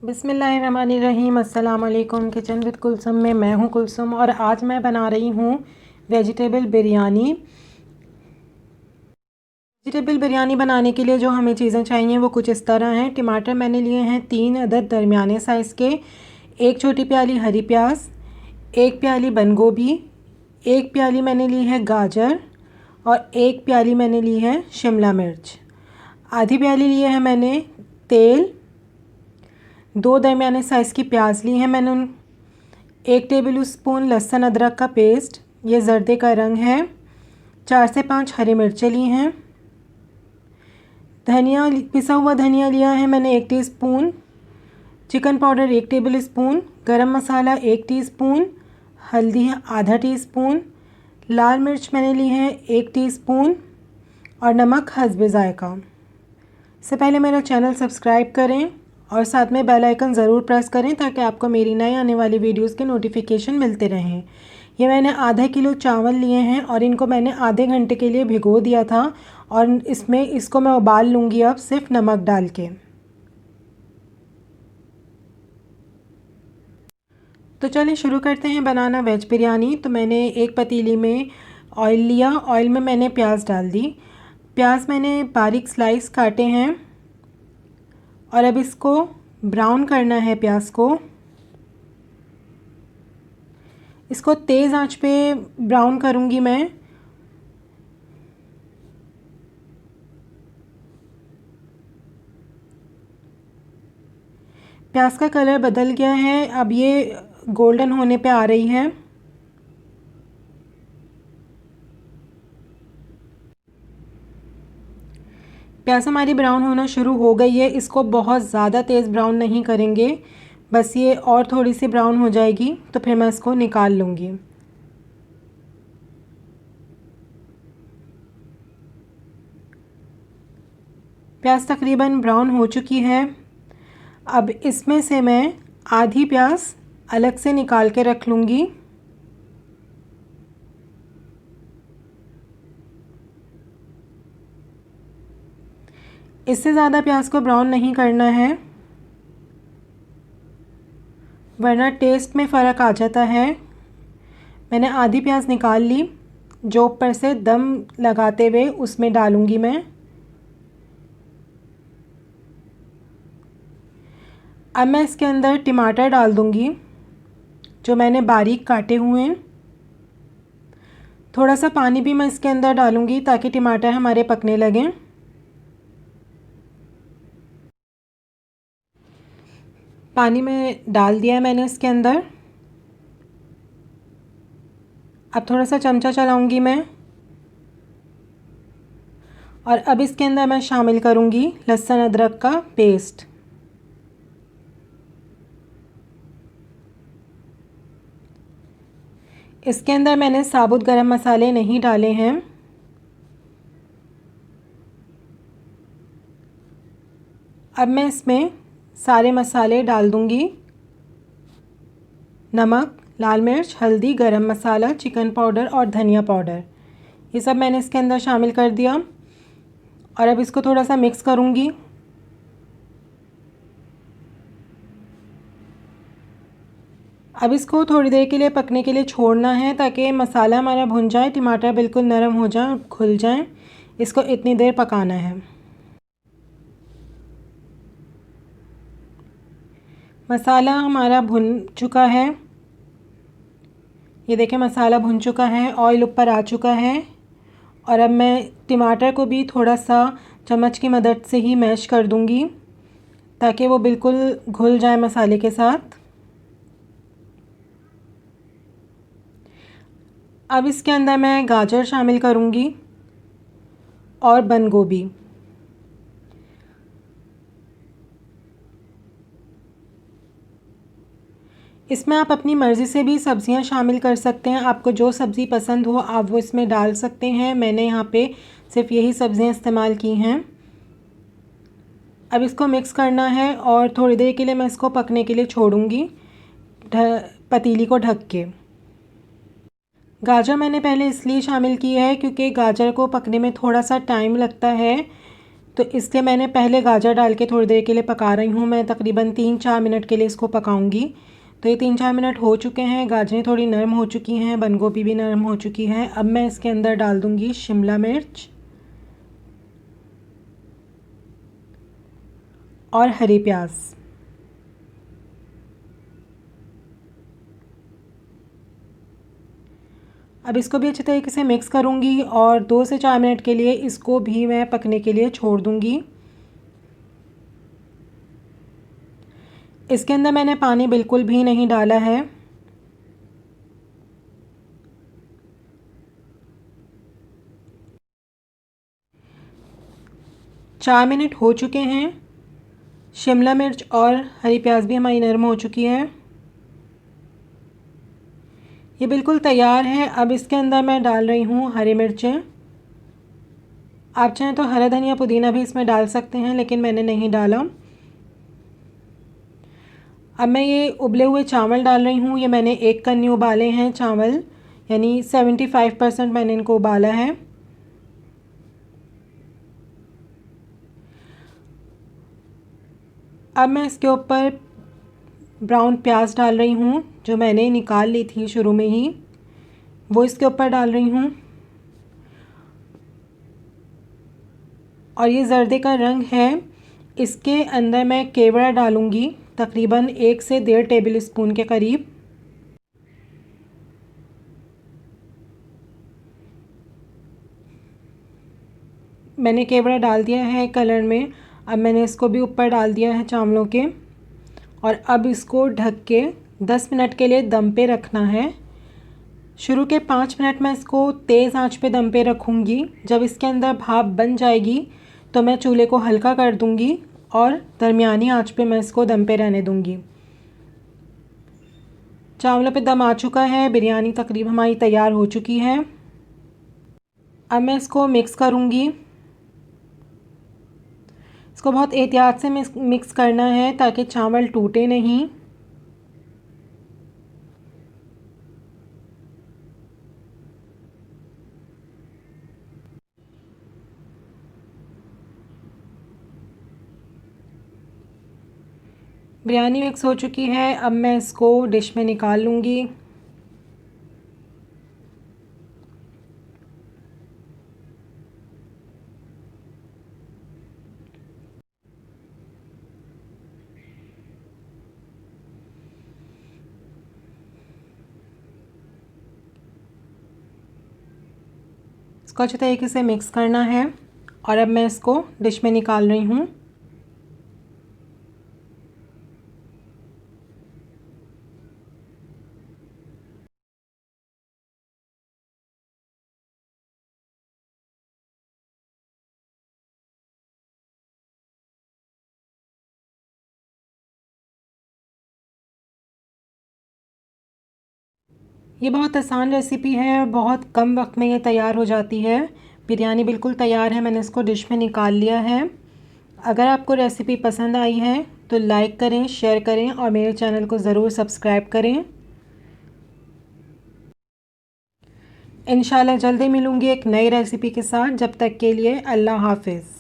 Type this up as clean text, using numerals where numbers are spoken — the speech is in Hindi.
बिस्मिल्लाहिर्रहमानिर्रहीम। अस्सलाम वालेकुम। किचन विद कुलसुम में मैं हूं कुलसुम और आज मैं बना रही हूं वेजिटेबल बिरयानी। वेजिटेबल बिरयानी बनाने के लिए जो हमें चीज़ें चाहिए वो कुछ इस तरह हैं। टमाटर मैंने लिए हैं 3 अदद दरमियाने साइज़ के, 1 छोटी प्याली हरी प्याज, 1 प्याली बंद गोभी, 1 प्याली मैंने ली है गाजर और 1 प्याली मैंने ली है शिमला मिर्च। आधी प्याली लिए है मैंने तेल, 2 दरमियाने साइज़ की प्याज ली है मैंने, 1 टेबल स्पून लहसुन अदरक का पेस्ट, ये जर्दे का रंग है, 4 से 5 हरी मिर्चें ली हैं। धनिया, पिसा हुआ धनिया लिया है मैंने 1 teaspoon, chicken powder 1 table spoon, गरम मसाला 1 टीस्पून, हल्दी है आधा टीस्पून, लाल मिर्च मैंने ली है 1 टीस्पून और नमक हस्बे ज़ायका। इससे पहले मेरा चैनल सब्सक्राइब करें और साथ में बेल आइकन ज़रूर प्रेस करें ताकि आपको मेरी नई आने वाली वीडियोस के नोटिफिकेशन मिलते रहें। ये मैंने आधा किलो चावल लिए हैं और इनको मैंने आधे घंटे के लिए भिगो दिया था और इसको मैं उबाल लूँगी अब सिर्फ नमक डाल के। तो चलिए शुरू करते हैं बनाना वेज बिरयानी। तो मैंने एक पतीली में ऑयल लिया, ऑयल में मैंने प्याज डाल दी। प्याज मैंने बारीक स्लाइस काटे हैं और अब इसको ब्राउन करना है। प्याज को इसको तेज़ आंच पे ब्राउन करूँगी मैं। प्याज का कलर बदल गया है, अब ये गोल्डन होने पे आ रही है। प्याज हमारी ब्राउन होना शुरू हो गई है। इसको बहुत ज़्यादा तेज़ ब्राउन नहीं करेंगे, बस ये और थोड़ी सी ब्राउन हो जाएगी तो फिर मैं इसको निकाल लूँगी। प्याज तकरीबन ब्राउन हो चुकी है। अब इसमें से मैं आधी प्याज अलग से निकाल के रख लूँगी। इससे ज़्यादा प्याज को ब्राउन नहीं करना है वरना टेस्ट में फ़र्क आ जाता है। मैंने आधी प्याज निकाल ली, जो ऊपर से दम लगाते हुए उसमें डालूँगी मैं। अब मैं इसके अंदर टमाटर डाल दूँगी जो मैंने बारीक काटे हुए हैं। थोड़ा सा पानी भी मैं इसके अंदर डालूँगी ताकि टमाटर हमारे पकने लगें। पानी में डाल दिया है मैंने इसके अंदर। अब थोड़ा सा चमचा चलाऊँगी मैं और अब इसके अंदर मैं शामिल करूँगी लहसुन अदरक का पेस्ट। इसके अंदर मैंने साबुत गरम मसाले नहीं डाले हैं। अब मैं इसमें सारे मसाले डाल दूँगी। नमक, लाल मिर्च, हल्दी, गरम मसाला, चिकन पाउडर और धनिया पाउडर, ये सब मैंने इसके अंदर शामिल कर दिया और अब इसको थोड़ा सा मिक्स करूँगी। अब इसको थोड़ी देर के लिए पकने के लिए छोड़ना है ताकि मसाला हमारा भुन जाए, टमाटर बिल्कुल नरम हो जाए, खुल जाए। इसको इतनी देर पकाना है। मसाला हमारा भुन चुका है, ये देखें मसाला भुन चुका है, ऑयल ऊपर आ चुका है और अब मैं टमाटर को भी थोड़ा सा चम्मच की मदद से ही मैश कर दूंगी ताकि वो बिल्कुल घुल जाए मसाले के साथ। अब इसके अंदर मैं गाजर शामिल करूंगी और बंद गोभी। इसमें आप अपनी मर्ज़ी से भी सब्ज़ियां शामिल कर सकते हैं, आपको जो सब्ज़ी पसंद हो आप वो इसमें डाल सकते हैं। मैंने यहाँ पे सिर्फ यही सब्ज़ियां इस्तेमाल की हैं। अब इसको मिक्स करना है और थोड़ी देर के लिए मैं इसको पकने के लिए छोड़ूंगी पतीली को ढक के। गाजर मैंने पहले इसलिए शामिल की है क्योंकि गाजर को पकने में थोड़ा सा टाइम लगता है, तो इसलिए मैंने पहले गाजर डाल के थोड़ी देर के लिए पका रही हूँ। मैं तकरीबन 3-4 मिनट के लिए इसको पकाऊंगी। तो ये 3-4 मिनट हो चुके हैं, गाजरें थोड़ी नरम हो चुकी हैं, बंद गोभी भी नरम हो चुकी है। अब मैं इसके अंदर डाल दूँगी शिमला मिर्च और हरी प्याज। अब इसको भी अच्छे तरीके से मिक्स करूँगी और 2 से 4 मिनट के लिए इसको भी मैं पकने के लिए छोड़ दूँगी। इसके अंदर मैंने पानी बिल्कुल भी नहीं डाला है। चार मिनट हो चुके हैं। शिमला मिर्च और हरी प्याज भी हमारी नरम हो चुकी है। ये बिल्कुल तैयार है। अब इसके अंदर मैं डाल रही हूँ हरी मिर्चें। आप चाहें तो हरा धनिया पुदीना भी इसमें डाल सकते हैं, लेकिन मैंने नहीं डाला। अब मैं ये उबले हुए चावल डाल रही हूँ। ये मैंने 1 कन्नी उबाले हैं चावल, यानी 75% मैंने इनको उबाला है। अब मैं इसके ऊपर ब्राउन प्याज डाल रही हूँ, जो मैंने निकाल ली थी शुरू में ही, वो इसके ऊपर डाल रही हूँ। और ये जर्दे का रंग है। इसके अंदर मैं केवड़ा डालूँगी, तकरीबन 1 से 1.5 टेबल स्पून के करीब। मैंने केवड़ा डाल दिया है कलर में। अब मैंने इसको भी ऊपर डाल दिया है चावलों के, और अब इसको ढक के 10 मिनट के लिए दम पे रखना है। शुरू के 5 मिनट मैं इसको तेज़ आंच पे दम पे रखूँगी। जब इसके अंदर भाप बन जाएगी तो मैं चूल्हे को हल्का कर दूँगी और दरमियानी आंच पे मैं इसको दम पे रहने दूँगी। चावलों पे दम आ चुका है, बिरयानी तकरीबन हमारी तैयार हो चुकी है। अब मैं इसको मिक्स करूँगी। इसको बहुत एहतियात से मिक्स करना है ताकि चावल टूटे नहीं। बिरयानी मिक्स हो चुकी है। अब मैं इसको डिश में निकाल लूँगी। इसको अच्छे तरीके से मिक्स करना है और अब मैं इसको डिश में निकाल रही हूँ। ये बहुत आसान रेसिपी है, बहुत कम वक्त में ये तैयार हो जाती है। बिरयानी बिल्कुल तैयार है, मैंने इसको डिश में निकाल लिया है। अगर आपको रेसिपी पसंद आई है तो लाइक करें, शेयर करें और मेरे चैनल को ज़रूर सब्सक्राइब करें। इंशाल्लाह जल्दी मिलूँगी एक नई रेसिपी के साथ। जब तक के लिए अल्लाह हाफ़िज़।